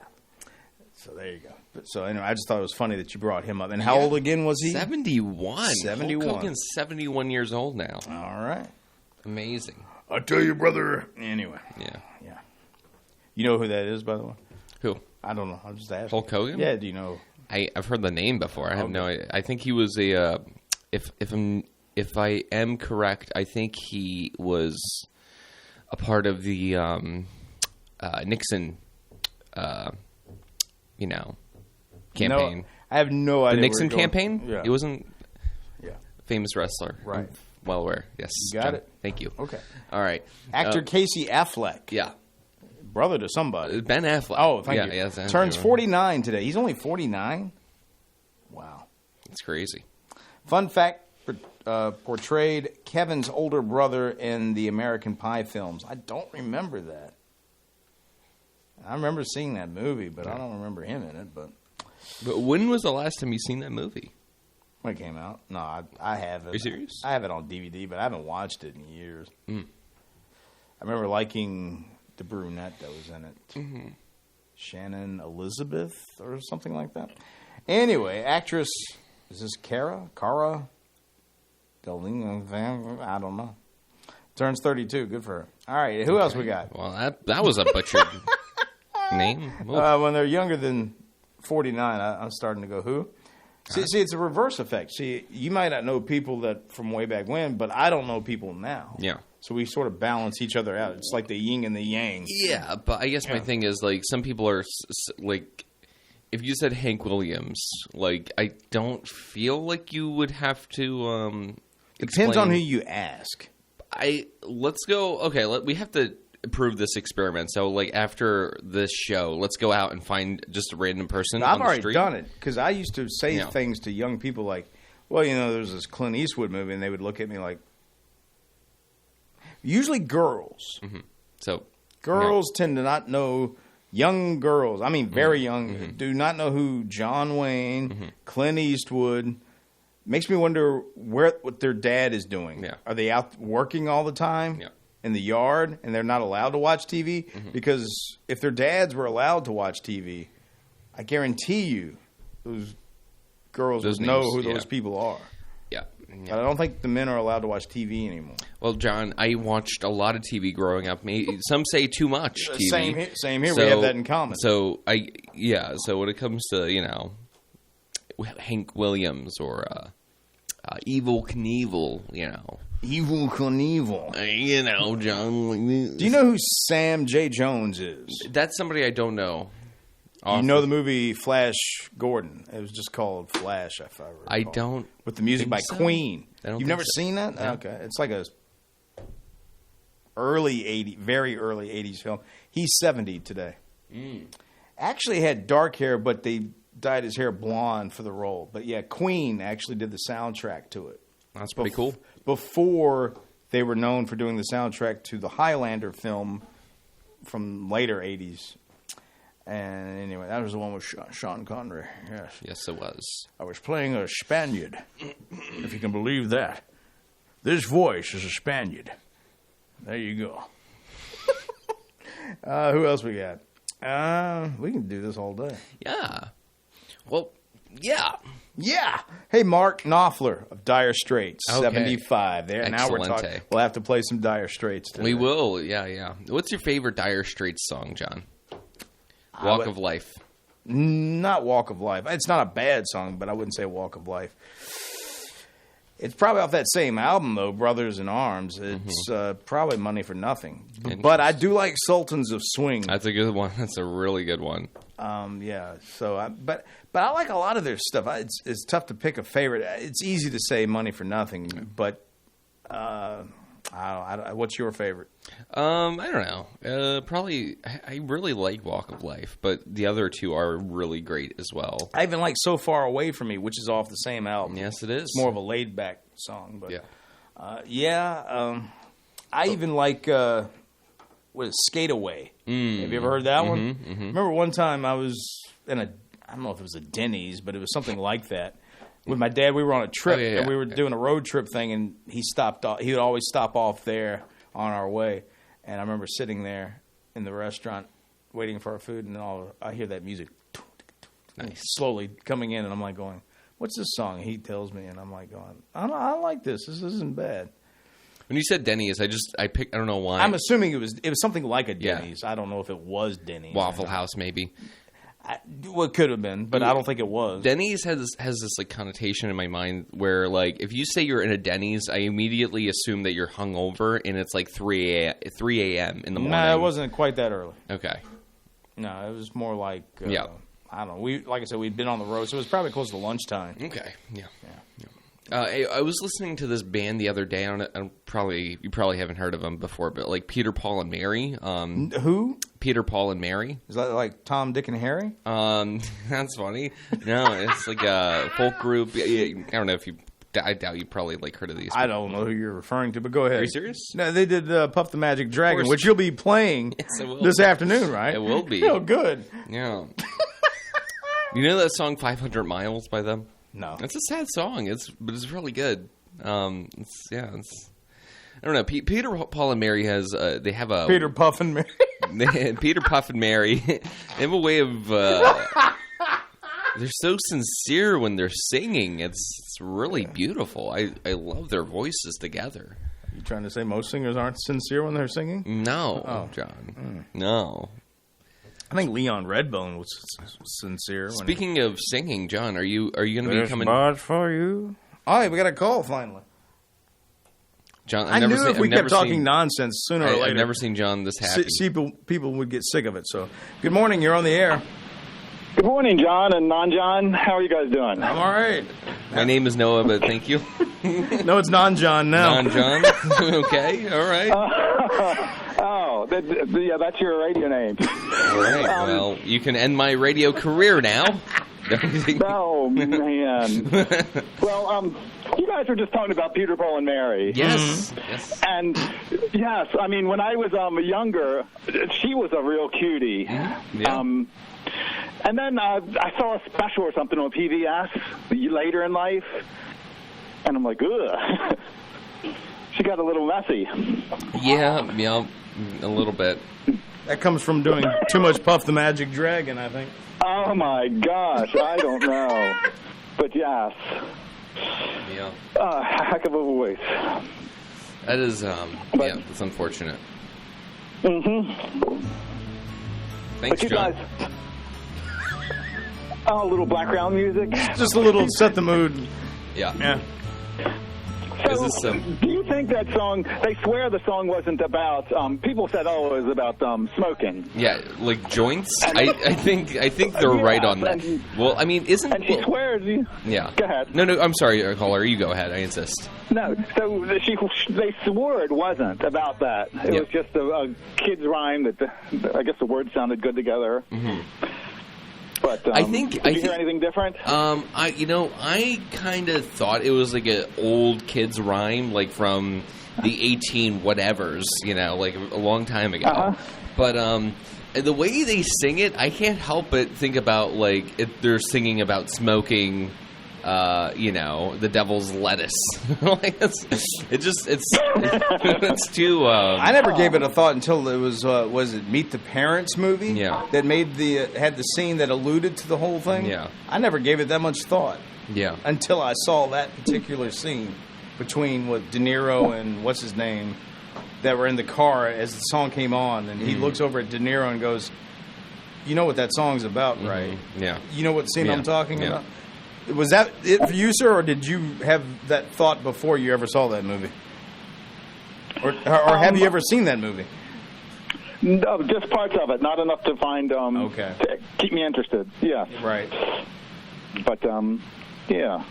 So there you go. So anyway, I just thought it was funny that you brought him up. And how old again was he? 71. 71. Hulk Hogan's 71 years old now. All right. Amazing. I tell you, brother. Anyway. Yeah. Yeah. You know who that is, by the way? Who? I don't know. I'm just asking. Hulk Hogan? Yeah. Do you know? I've heard the name before. I have no idea. I think he was a. If I am correct, I think he was a part of the Nixon, campaign. No, I have no idea. The Nixon campaign? Yeah. It wasn't. Yeah. Famous wrestler. Right. I'm well aware. Yes. You got John. it. Thank you. Okay. All right. Actor Casey Affleck. Yeah. Brother to somebody. Ben Affleck. Oh, thank you. Yeah, Turns 49 today. He's only 49? Wow. It's crazy. Fun fact, portrayed Kevin's older brother in the American Pie films. I don't remember that. I remember seeing that movie, but I don't remember him in it. But when was the last time you seen that movie? when it came out, no, I haven't. Are you serious? I have it on DVD, but I haven't watched it in years. I remember liking the brunette that was in it, Shannon Elizabeth or something like that. Anyway, actress, is this Cara Delevingne? I don't know. Turns 32. Good for her. All right, who else we got? Well, that was a butchered name. When they're younger than 49, I'm starting to go, who? See, it's a reverse effect. See, you might not know people that from way back when, but I don't know people now. Yeah. So we sort of balance each other out. It's like the yin and the yang. Yeah, but I guess my thing is, like, some people are, like, if you said Hank Williams, like, I don't feel like you would have to Depends on who you ask. Let's go, okay, we have to approve this experiment. So, like, after this show, let's go out and find just a random person I've on the already street. done it because I used to say things to young people like, well, you know, there's this Clint Eastwood movie, and they would look at me like, usually girls. So Girls tend to not know, young girls, I mean very young, do not know who John Wayne, Clint Eastwood. Makes me wonder what their dad is doing. Yeah. Are they out working all the time in the yard and they're not allowed to watch TV? Because if their dads were allowed to watch TV, I guarantee you those girls would know who those people are. Yeah. But I don't think the men are allowed to watch TV anymore. Well, John, I watched a lot of TV growing up. Some say too much TV. Same here. We have that in common. So So when it comes to, you know, Hank Williams or Evel Knievel, you know. Evel Knievel. You know, John. Do you know who Sam J. Jones is? That's somebody I don't know. You know the movie Flash Gordon? It was just called Flash, if I recall. I don't. With the music by Queen. You've never seen that? No. Okay. It's like a very early 80s film. He's 70 today. Actually had dark hair, but they dyed his hair blonde for the role. But yeah, Queen actually did the soundtrack to it. That's pretty cool. Before they were known for doing the soundtrack to the Highlander film from later 80s. And anyway, that was the one with Sean Connery. Yes. Yes, it was. I was playing a Spaniard, if you can believe that. This voice is a Spaniard. There you go. Who else we got? We can do this all day. Yeah. Well, yeah. Yeah. Hey, Mark Knopfler of Dire Straits, Okay. 75. There. Now we're talking. Excelente. We'll have to play some Dire Straits today. We will. Yeah. What's your favorite Dire Straits song, John? Walk of Life. Not Walk of Life. It's not a bad song, but I wouldn't say Walk of Life. It's probably off that same album, though, Brothers in Arms. It's probably Money for Nothing. But I do like Sultans of Swing. That's a good one. That's a really good one. Yeah. So, but I like a lot of their stuff. It's tough to pick a favorite. It's easy to say Money for Nothing, but what's your favorite? I don't know. Probably, I really like Walk of Life, but the other two are really great as well. I even like So Far Away From Me, which is off the same album. Yes, it is. It's more of a laid-back song. But Yeah. I even like Skate Away. Have you ever heard that one? Remember one time I was in I don't know if it was a Denny's, but it was something like that. With my dad, we were on a trip, and we were doing a road trip thing, and he stopped off. He would always stop off there on our way, and I remember sitting there in the restaurant waiting for our food, and I hear that music slowly coming in, and I'm like going, what's this song? He tells me, and I'm like going, I like this. This isn't bad. When you said Denny's, I don't know why. I'm assuming it was something like a Denny's. Yeah. I don't know if it was Denny's. Waffle House, maybe. Well, it could have been, but I don't think it was. Denny's has this like connotation in my mind where, like, if you say you're in a Denny's, I immediately assume that you're hungover and it's like 3 a.m. in the morning. No, it wasn't quite that early. Okay. No, it was more like I don't know. Like I said, we'd been on the road, so it was probably close to lunchtime. Okay. Yeah. I was listening to this band the other day. You probably haven't heard of them before, but like Peter, Paul, and Mary. Who? Peter, Paul, and Mary. Is that like Tom, Dick, and Harry? That's funny. No, it's like a folk group. I don't know if you I doubt you probably heard of these. I don't know who you're referring to, but go ahead. Are you serious? No, they did Puff the Magic Dragon, which you'll be playing this afternoon, right? It will be. Oh, good. Yeah. You know that song 500 Miles by them? No. It's a sad song, but it's really good. I don't know. Peter, Paul, and Mary they have a... Peter Puff and Mary. Peter, Puff, and Mary. They have a way of... they're so sincere when they're singing. It's really beautiful. I love their voices together. You trying to say most singers aren't sincere when they're singing? No, John. No. I think Leon Redbone was sincere. Speaking of singing, John, are you going to be coming? Bars for you. Oh, we got a call finally. John, I knew if we kept talking nonsense sooner or later, I've never seen John this happy. People would get sick of it. So, good morning. You're on the air. Good morning, John and non-John. How are you guys doing? I'm all right. My name is Noah, but thank you. No, it's non-John now. Non-John? Okay, all right. Yeah, that's your radio name. All right, well, you can end my radio career now. Oh, man. Well, you guys were just talking about Peter, Paul, and Mary. Yes. Yes. And, yes, I mean, when I was younger, she was a real cutie. Yeah. And then I saw a special or something on PBS later in life, and I'm like, ugh. She got a little messy. Yeah, a little bit. That comes from doing too much Puff the Magic Dragon, I think. Oh, my gosh. I don't know. But, yes. Yeah. Heck of a voice. That is, that's unfortunate. Mm-hmm. Thanks, John. Guys, a little background music. Just a little set the mood. Yeah. So, do you think that song, they swear the song wasn't about, people said, it was about smoking. Yeah, like joints? I think they're right on that. Well, I mean, And she swears. Yeah. Go ahead. No, I'm sorry, caller. You go ahead. I insist. No, so they swore it wasn't about that. It was just a kid's rhyme that, I guess the words sounded good together. Mm-hmm. But did you hear anything different? I kind of thought it was like an old kid's rhyme, like from the 18 whatevers, like a long time ago. Uh-huh. But the way they sing it, I can't help but think about they're singing about smoking. The devil's lettuce. It's too. I never gave it a thought until it was it Meet the Parents movie? Yeah. That had the scene that alluded to the whole thing? Yeah. I never gave it that much thought. Yeah. Until I saw that particular scene between De Niro and what's his name that were in the car as the song came on, and he looks over at De Niro and goes, "You know what that song's about, right?" Yeah. You know what scene I'm talking about? Was that it for you, sir, or did you have that thought before you ever saw that movie? Or have you ever seen that movie? No, just parts of it, not enough to find, okay. to keep me interested. Yeah. Right. But, yeah.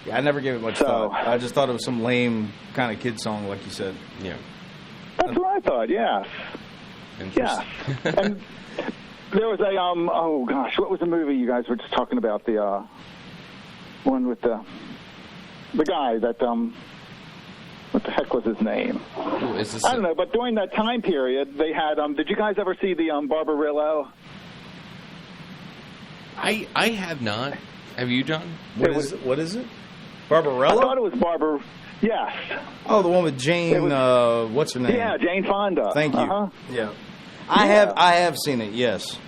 Yeah, I never gave it much thought. I just thought it was some lame kind of kid song, like you said. Yeah. That's what I thought, yes. Yeah. And there was a, what was the movie you guys were just talking about? The, one with the guy that what the heck was his name? I don't know, but during that time period they had did you guys ever see the Barbarella? I have not. Have you, John? What is it? Barbarella? I thought it was Barber. Yes. Oh, the one with Jane what's her name? Yeah, Jane Fonda. Thank you. Uh-huh. Yeah. I have seen it, yes.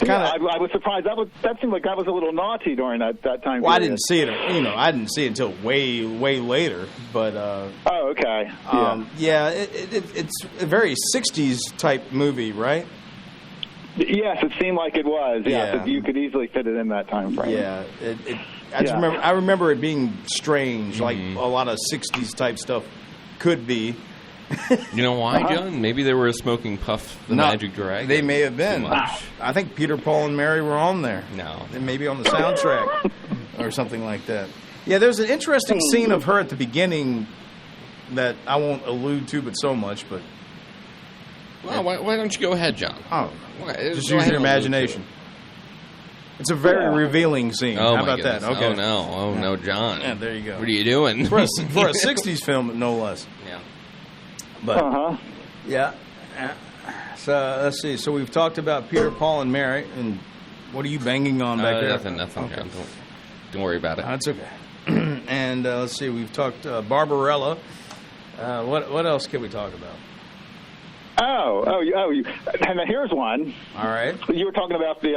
I was surprised. That seemed like that was a little naughty during that time period. Well, I didn't see it. I didn't see it until way later. But oh, okay. Yeah. It's a very '60s type movie, right? Yes, it seemed like it was. Yeah, you could easily fit it in that time frame. Yeah. I remember it being strange, like a lot of '60s type stuff could be. You know why, John? Maybe they were smoking Puff the Magic Dragon. They may have been. I think Peter, Paul, and Mary were on there. No. They may be on the soundtrack or something like that. Yeah, there's an interesting scene of her at the beginning that I won't allude to but so much. But well, why don't you go ahead, John? Oh, just use your imagination. It's a very revealing scene. Oh, How my about goodness. that? Okay. Oh no, John. Yeah, there you go. What are you doing? For a 60s film, no less. Yeah. But yeah. So let's see. So we've talked about Peter, Paul, and Mary. And what are you banging on back there? Nothing. Okay. John. Don't worry about it. That's okay. And let's see. We've talked Barbarella. What else can we talk about? And here's one. All right. You were talking about the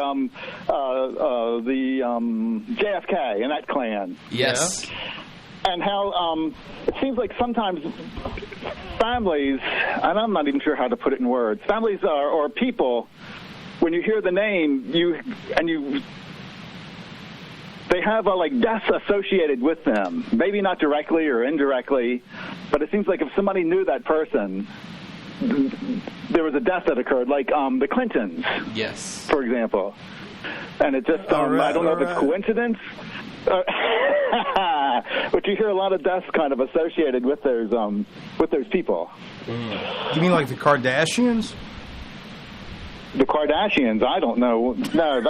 JFK and that Klan. Yes. And how it seems like sometimes families, and I'm not even sure how to put it in words, families or people, when you hear the name, they have like deaths associated with them. Maybe not directly or indirectly, but it seems like if somebody knew that person, there was a death that occurred, like the Clintons, Yes. for example. And it just, I don't know if it's coincidence, but you hear a lot of deaths kind of associated with those people. You mean like the Kardashians? The Kardashians, I don't know. No,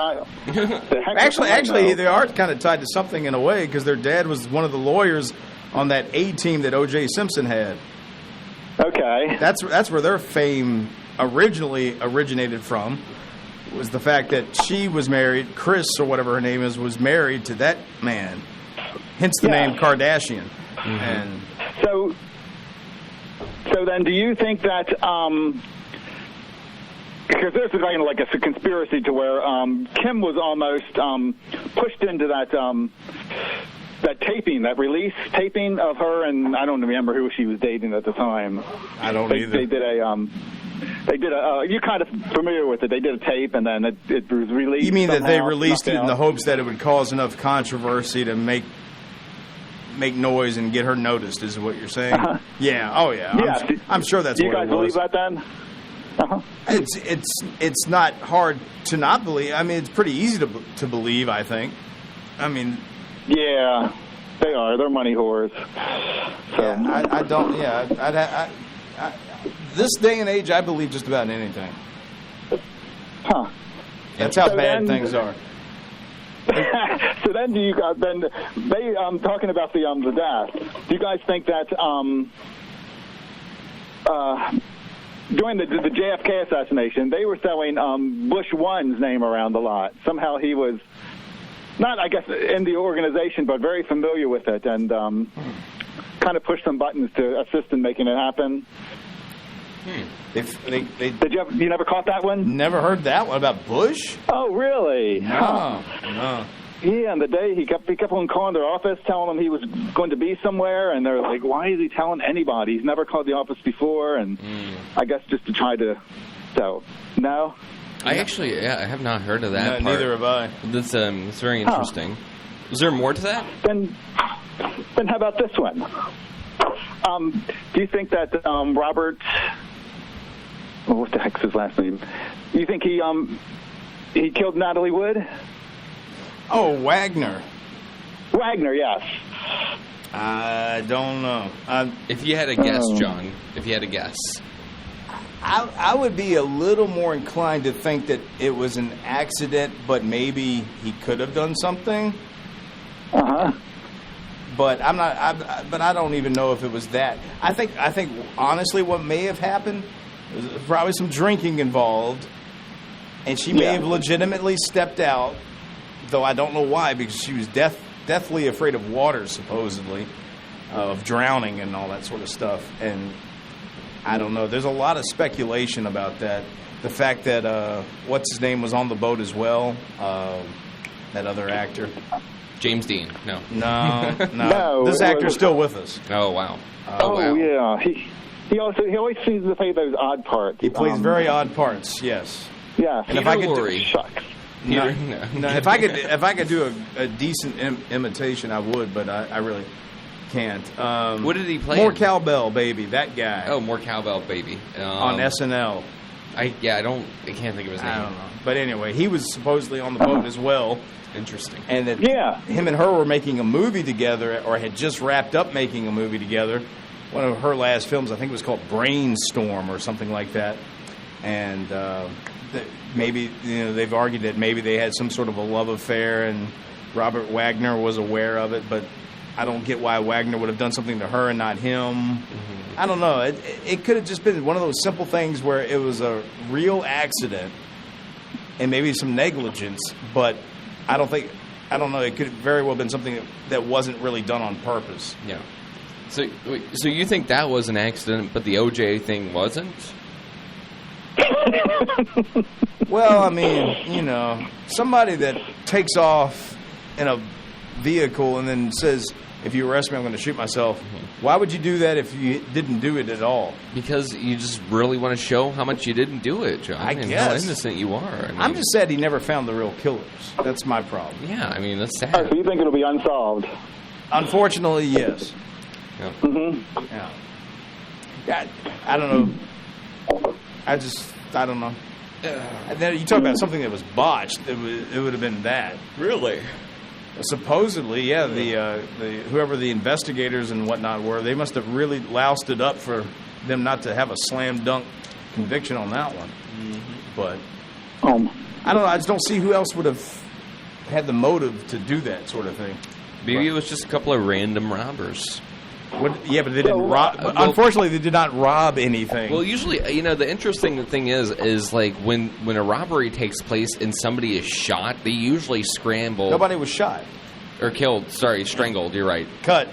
Actually, they are kind of tied to something in a way because their dad was one of the lawyers on that A team that O.J. Simpson had. Okay. That's where their fame originally originated from. Was the fact that she was married, Chris or whatever her name is, was married to that man. Hence the name Kardashian. Mm-hmm. And so then, do you think that? Because there's kind of like a conspiracy to where Kim was almost pushed into that taping, that release taping of her, and I don't remember who she was dating at the time. I don't either. They did a. You're kind of familiar with it. They did a tape, and then it was released. You mean somehow, that they released it in the hopes that it would cause enough controversy to make noise and get her noticed? Is what you're saying? Yeah. Oh yeah. Yeah. I'm sure that's what it was. Do you guys believe that then? It's not hard to not believe. I mean, it's pretty easy to believe. I think. I mean. Yeah, they are. They're money whores. So. Yeah, I don't. Yeah, this day and age, I believe just about anything. Huh. That's how bad things are. So then, do you guys talking about the death? Do you guys think that during the JFK assassination, they were throwing Bush 1's name around a lot? Somehow he was not, I guess, in the organization, but very familiar with it, and kind of pushed some buttons to assist in making it happen. You never caught that one? Never heard that one about Bush. Oh, really? No. Yeah, and the day he kept on calling their office, telling them he was going to be somewhere, and they're like, "Why is he telling anybody? He's never called the office before." And I guess just to try to. So no. I actually, I have not heard of that. No, part. Neither have I. That's very interesting. Is there more to that? Then how about this one? Do you think that Robert? Oh, what the heck's his last name? Do you think he killed Natalie Wood? Oh, Wagner. Wagner, yes. I don't know. If you had a guess, John, if you had a guess. I would be a little more inclined to think that it was an accident, but maybe he could have done something. But I'm not. But I don't even know if it was that. I think honestly, what may have happened was probably some drinking involved, and she may have legitimately stepped out. Though I don't know why, because she was deathly afraid of water, supposedly, of drowning and all that sort of stuff. And I don't know. There's a lot of speculation about that. The fact that what's his name was on the boat as well. That other actor, James Dean. No. No. This actor's still with us. Oh wow. Wow. Yeah. He always seems to play those odd parts. He plays very odd parts. Yes. Yeah. And if I could shucks. No, if I could do a decent imitation, I would, but I really can't. What did he play? More Cowbell, Baby. That guy. Oh, More Cowbell, Baby. On SNL. I can't think of his name. I don't know. But anyway, he was supposedly on the boat as well. Interesting. And that him and her were making a movie together, or had just wrapped up making a movie together. One of her last films, I think it was called Brainstorm or something like that. And maybe they've argued that maybe they had some sort of a love affair and Robert Wagner was aware of it, but I don't get why Wagner would have done something to her and not him. Mm-hmm. I don't know. It could have just been one of those simple things where it was a real accident and maybe some negligence, but I don't know. It could have very well been something that wasn't really done on purpose. Yeah. So you think that was an accident, but the OJ thing wasn't? Well, I mean, somebody that takes off in a vehicle and then says, if you arrest me, I'm going to shoot myself. Why would you do that if you didn't do it at all? Because you just really want to show how much you didn't do it, John. I guess. How innocent you are. I'm just sad he never found the real killers. That's my problem. Yeah, I mean, that's sad. Oh, so you think it'll be unsolved? Unfortunately, yes. Yeah. Mm-hmm. Yeah. I don't know. I don't know. And then you talk about something that was botched. It would have been that. Really? Supposedly, yeah. The whoever the investigators and whatnot were, they must have really loused it up for them not to have a slam dunk conviction on that one. Mm-hmm. But I don't know. I just don't see who else would have had the motive to do that sort of thing. Maybe it was just a couple of random robbers. But they didn't rob. Unfortunately, they did not rob anything. Well, usually, the interesting thing is like when a robbery takes place and somebody is shot, they usually scramble. Nobody was shot or killed. Sorry, strangled. You're right. Cut.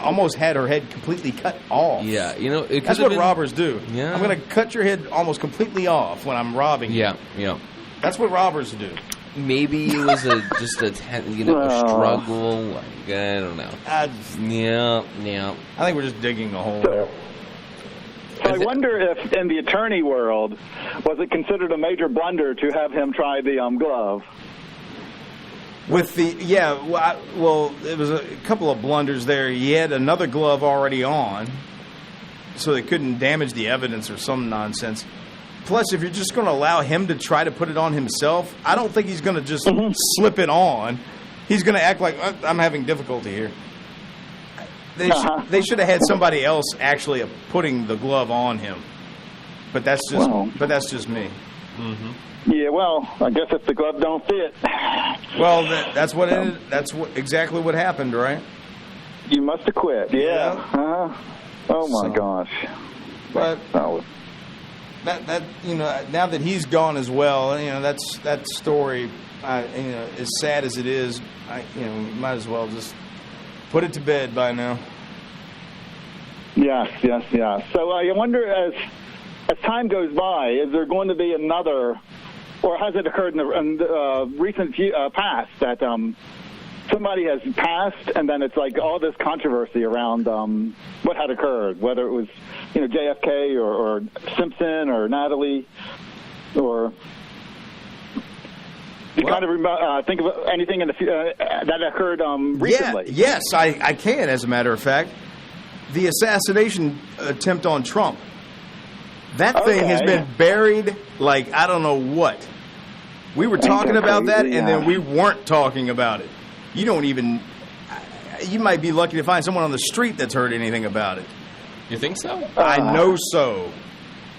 Almost had her head completely cut off. Yeah, that's what robbers do. Yeah. I'm going to cut your head almost completely off when I'm robbing you. Yeah. That's what robbers do. Maybe it was a struggle. Like, I don't know. Yeah. I think we're just digging a hole. So I wonder if, in the attorney world, was it considered a major blunder to have him try the glove? With the well, it was a couple of blunders there. He had another glove already on, so they couldn't damage the evidence or some nonsense. Plus, if you're just going to allow him to try to put it on himself, I don't think he's going to just slip it on. He's going to act like, I'm having difficulty here. They should have had somebody else actually putting the glove on him. But that's just me. Mm-hmm. Yeah, well, I guess if the glove don't fit. Well, that's exactly what happened, right? You must have quit. Yeah. Oh my gosh. But that now that he's gone as well, that story, as sad as it is, might as well just put it to bed by now. Yes. So I wonder, as time goes by, is there going to be another, or has it occurred in the recent past that somebody has passed, and then it's like all this controversy around what had occurred, whether it was JFK or Simpson or Natalie, or you kind of think of anything in the that occurred recently? Yes, I can. As a matter of fact, the assassination attempt on Trump. That thing has been buried like I don't know what. We were talking about that, and then we weren't talking about it. You might be lucky to find someone on the street that's heard anything about it. You think so? I know so.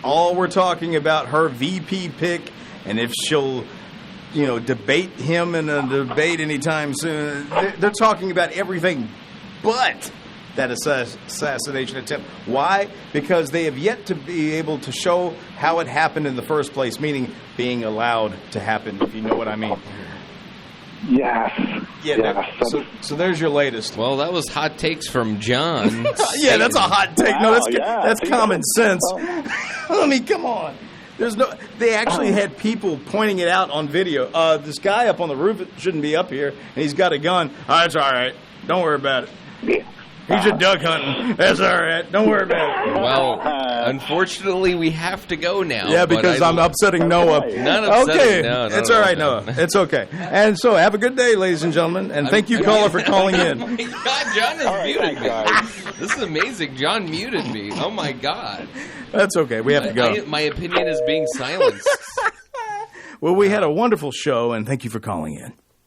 All we're talking about her VP pick, and if she'll, debate him in a debate anytime soon. They're talking about everything but that assassination attempt. Why? Because they have yet to be able to show how it happened in the first place, meaning being allowed to happen, if you know what I mean. Yes. Yeah. So there's your latest. Well, that was hot takes from John. Yeah, that's a hot take. Wow, no, that's common sense. I mean, come on. They actually had people pointing it out on video. This guy up on the roof shouldn't be up here, and he's got a gun. Oh, that's all right. Don't worry about it. He's a duck hunting. That's all right. Don't worry about it. Well, unfortunately, we have to go now. Yeah, because I'm upsetting Noah. Not upsetting. Okay. No, it's all right, Noah. It's okay. And so, have a good day, ladies and gentlemen. And thank you, caller, for calling in. Oh, my God. John has muted me. This is amazing. John muted me. Oh, my God. That's okay. We have to go. My opinion is being silenced. Well, we had a wonderful show, and thank you for calling in.